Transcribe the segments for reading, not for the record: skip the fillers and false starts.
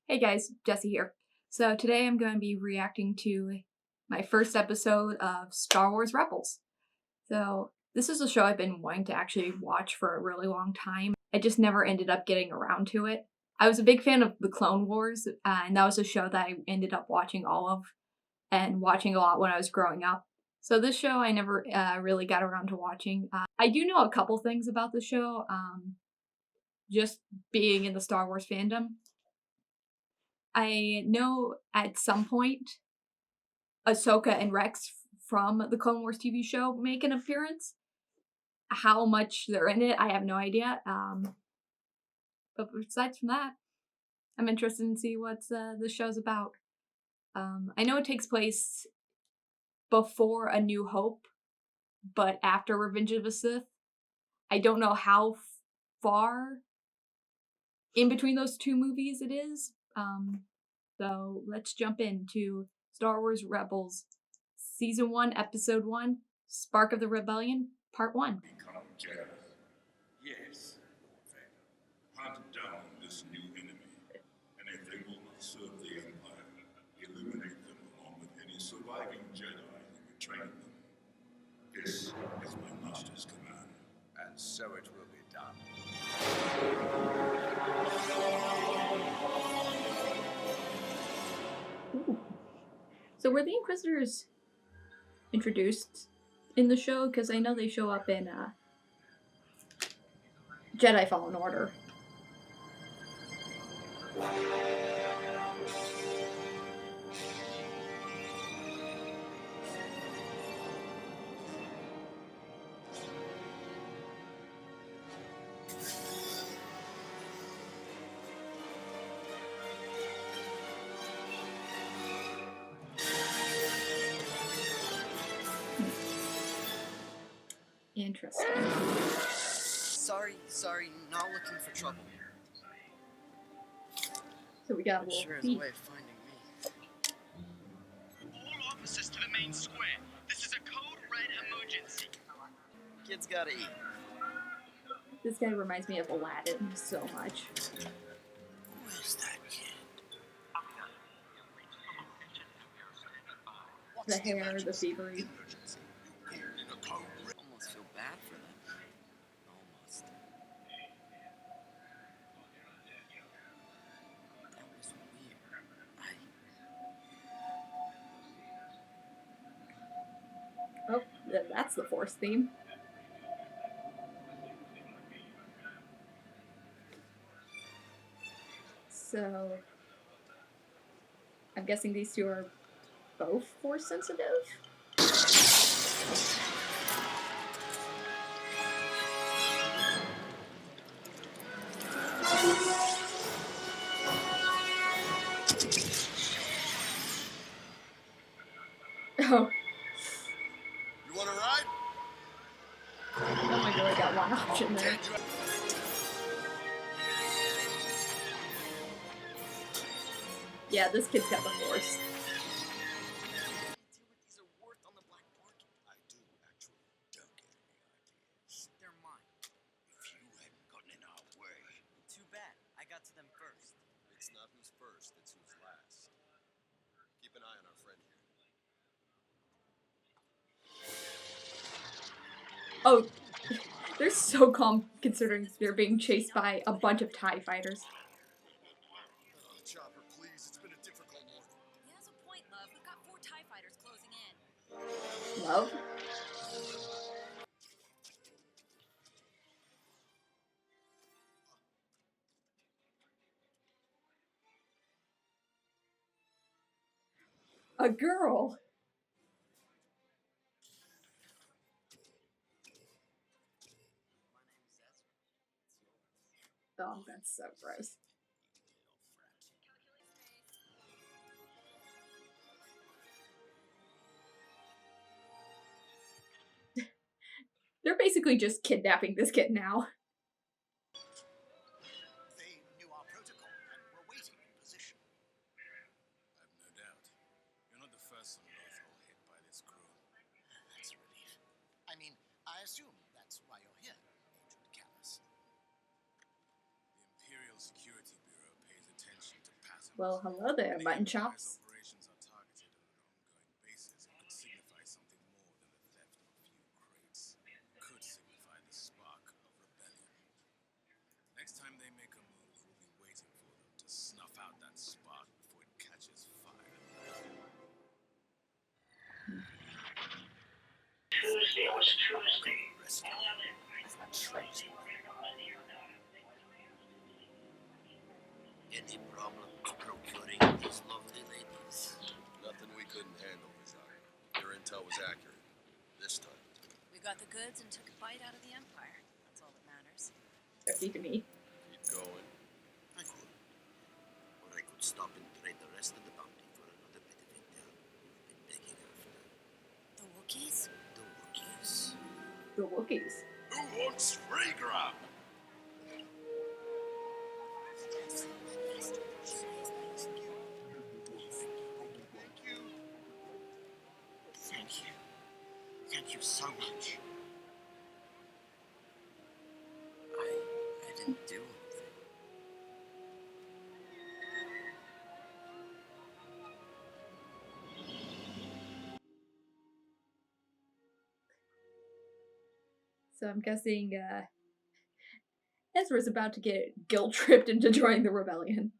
Hey guys, Jesse here. So today I'm going to be reacting to my first episode of Star Wars Rebels. So this is a show I've been wanting to actually watch for a really long time. I just never ended up getting around to it. I was a big fan of the Clone Wars, and that was a show that I ended up watching all of and watching a lot when I was growing up. So this show I never really got around to watching. I do know a couple things about the show, just being in the Star Wars fandom. I know at some point Ahsoka and Rex from the Clone Wars TV show make an appearance. How much they're in it, I have no idea. But besides from that, I'm interested in see what the show's about. I know it takes place before A New Hope, but after Revenge of the Sith. I don't know how far in between those two movies it is. So let's jump into Star Wars Rebels Season 1, Episode 1, Spark of the Rebellion, Part 1. Become Jedi. Yes, hunt down this new enemy, and if they will not serve the Empire, eliminate them along with any surviving Jedi who betrayed them. This is my master's command. And so it will be done. Ooh. So were the Inquisitors introduced in the show? Because I know they show up in Jedi Fallen Order. Interesting. Sorry, not looking for trouble. So we got a But little sure is a thief. way of finding me. All officers to the main square. This is a code red emergency. Kids gotta eat. This guy reminds me of Aladdin so much. Where's that kid? The hair, the thievery. Almost feel bad for them. Almost. That was weird. Oh, that's the Force theme. So, I'm guessing these two are both Force sensitive? Oh. You want to ride? Only really got one option there. Yeah, this kid's got the Force. These are worth on the black market. I do actually. Don't get any ideas. They're mine. If you hadn't gotten in our way. Too bad. I got to them first. It's not who's first, it's who's last. Keep an eye on our friend here. Oh, they're so calm considering they're being chased by a bunch of TIE fighters. Oh, Chopper, please. It's been a difficult morning. He has a point, love. We've got 4 TIE fighters closing in. Love? A girl? Oh, that's so gross. They're basically just kidnapping this kid now. They knew our protocol and were waiting in position. I've no doubt. You're not the first on Lothal hit by this crew. That's a relief. I mean, I assume that's why you're here, Agent Callus. The Imperial Security Bureau pays attention to pattern. Well, hello there, mutton chops. Operations are targeted on an ongoing basis. It could signify something more than the theft of a few crates. It could signify the spark of rebellion. Next time they make a move, we'll be waiting for them to snuff out that spark before it catches fire. Tuesday was Tuesday. Any problem procuring these lovely ladies? Nothing we couldn't handle, Visario. Your intel was accurate. This time. We got the goods and took a bite out of the Empire. That's all that matters. 50 to me. Keep going. I could. Or I could stop and trade the rest of the bounty for another bit of intel. We've been begging after. The Wookiees? The Wookiees. The Wookiees. Who wants free grab? Thank you. Thank you so much. I didn't do anything. So I'm guessing Ezra's about to get guilt tripped into joining the rebellion.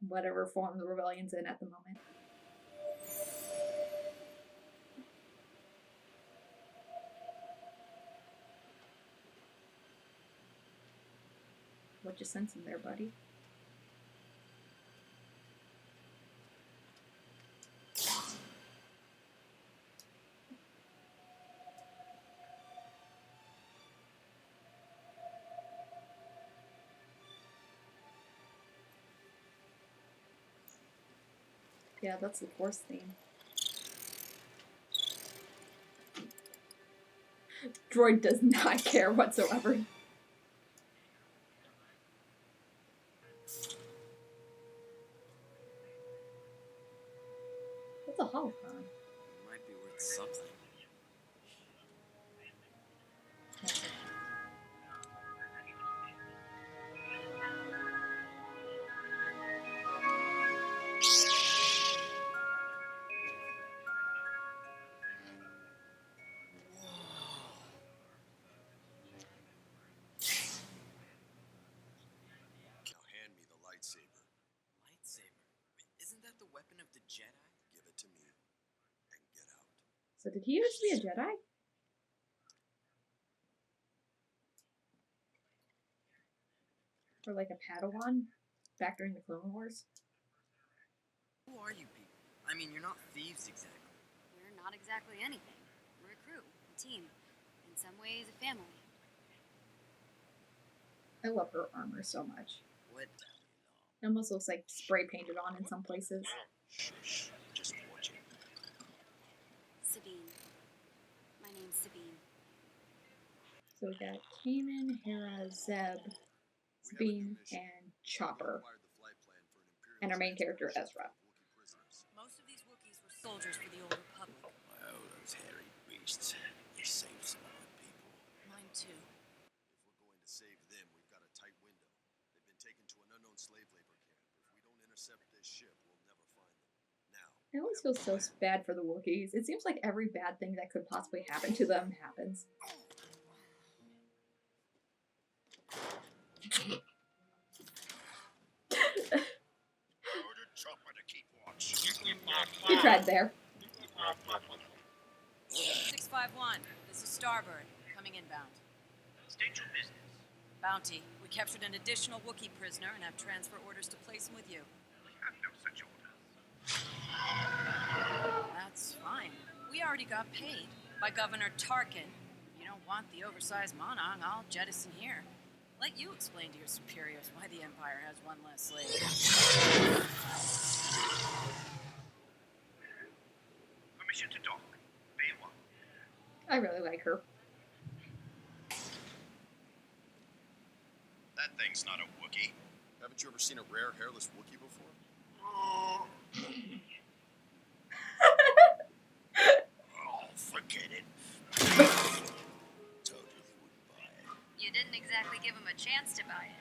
Whatever form the rebellion's in at the moment. What you sensing there, buddy? Yeah, that's the Force theme. Droid does not care whatsoever. What's a holocron? Might be worth something. Now hand me the lightsaber. Lightsaber. Isn't that the weapon of the Jedi? Give it to me. And get out. So did he used to be a Jedi? Or like a Padawan back during the Clone Wars? Who are you people? I mean, you're not thieves exactly. We're not exactly anything. We're a crew, a team. In some ways, a family. I love her armor so much. What? It almost looks like spray painted on in some places. Shush. Just watch it. Sabine. My name's Sabine. So we got Kanan, Hera, Zeb, Sabine, and Chopper. And our main character, Ezra. Most of these Wookiees were soldiers for the Old Republic. Oh, those hairy beasts. They saved some of my people. Mine too. If we're going to save them, we've got a tight window. They've been taken to an unknown slave labor camp. If we don't intercept their ship, we'll never find them. Now. I always feel so bad for the Wookiees. It seems like every bad thing that could possibly happen to them happens. Order Chopper to keep watch. You tried there. 651. This is Starbird. Coming inbound. State your business. Bounty. We captured an additional Wookiee prisoner and have transfer orders to place him with you. We have no such orders. That's fine. We already got paid by Governor Tarkin. If you don't want the oversized monarch, I'll jettison here. Let you explain to your superiors why the Empire has one less slave. Permission to dock. Bay 1. I really like her. That thing's not a Wookiee. Haven't you ever seen a rare hairless Wookiee before? Oh, forget it. Totally wouldn't buy it. You didn't exactly give him a chance to buy it.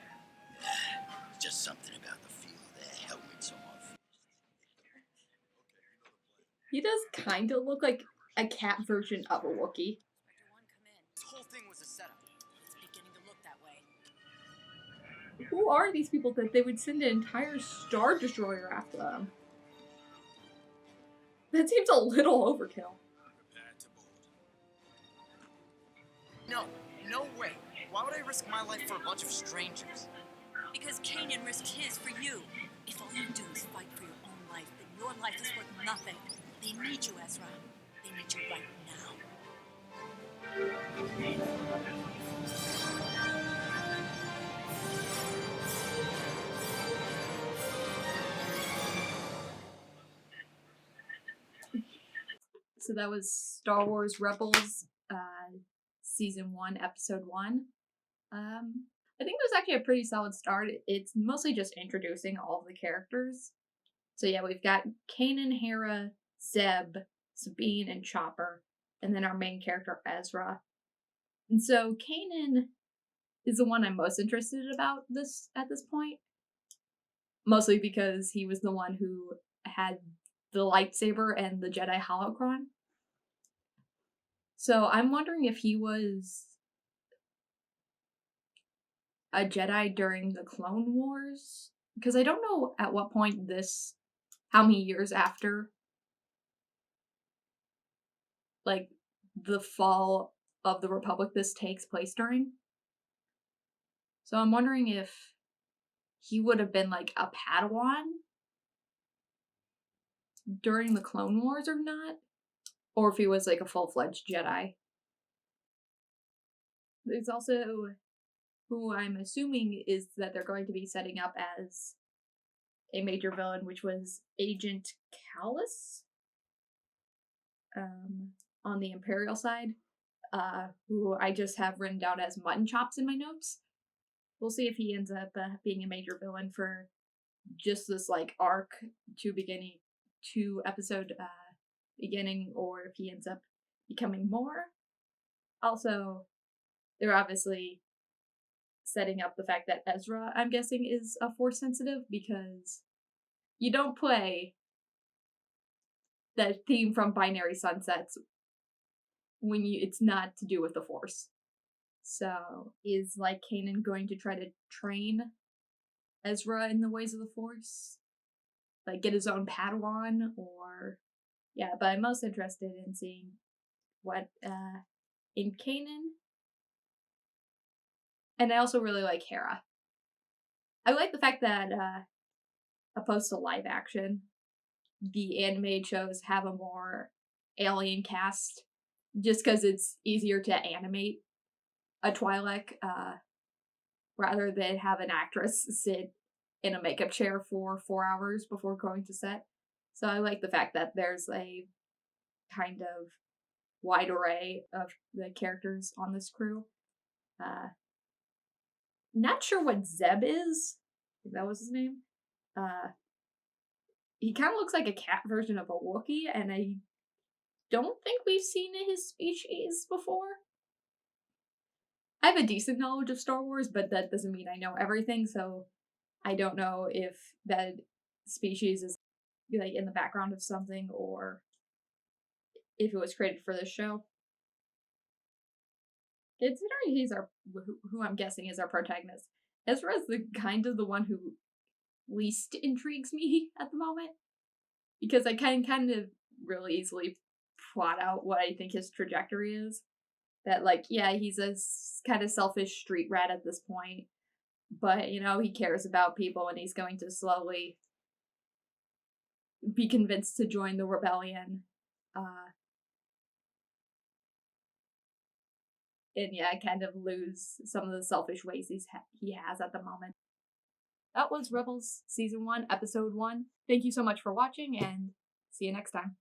Just something about the feel of the He does kind of look like a cat version of a Wookiee. Inspector 1, come in. This whole thing was a setup. It's beginning to look that way. Who are these people that they would send an entire Star Destroyer after them? That seems a little overkill. Prepare to board. No, no way. Why would I risk my life for a bunch of strangers? Because Kanan risked his for you. If all you do is fight for your own life, then your life is worth nothing. They need you, Ezra. They need you right now. So that was Star Wars Rebels, Season 1, Episode 1. I think it was actually a pretty solid start. It's mostly just introducing all of the characters. So yeah, we've got Kanan, Hera, Zeb, Sabine, and Chopper, and then our main character, Ezra. And so Kanan is the one I'm most interested about this at this point. Mostly because he was the one who had the lightsaber and the Jedi holocron. So I'm wondering if he was a Jedi during the Clone Wars, because I don't know at what point how many years after, like, the fall of the Republic this takes place during. So I'm wondering if he would have been like a Padawan during the Clone Wars or not, or if he was like a full-fledged Jedi. There's also who I'm assuming is that they're going to be setting up as a major villain, which was Agent Callus, on the Imperial side, who I just have written down as mutton chops in my notes. We'll see if he ends up being a major villain for just this like arc to episode beginning, or if he ends up becoming more. Also, they're obviously setting up the fact that Ezra, I'm guessing, is a Force sensitive, because you don't play the theme from Binary Sunsets when it's not to do with the Force. So is like Kanan going to try to train Ezra in the ways of the Force? Like get his own Padawan, or yeah, but I'm most interested in seeing what in Kanan. And I also really like Hera. I like the fact that opposed to live action, the animated shows have a more alien cast, just because it's easier to animate a Twi'lek rather than have an actress sit in a makeup chair for 4 hours before going to set. So I like the fact that there's a kind of wide array of the characters on this crew. Not sure what Zeb is. If that was his name. He kind of looks like a cat version of a Wookiee, and I don't think we've seen his species before. I have a decent knowledge of Star Wars, but that doesn't mean I know everything, so I don't know if that species is like in the background of something or if it was created for this show. Considering he's who I'm guessing is our protagonist, Ezra is the kind of the one who least intrigues me at the moment, because I can kind of really easily plot out what I think his trajectory is. That like, yeah, he's a kind of selfish street rat at this point, but you know, he cares about people and he's going to slowly be convinced to join the rebellion. And yeah, kind of lose some of the selfish ways he has at the moment. That was Rebels Season 1, Episode 1. Thank you so much for watching, and see you next time.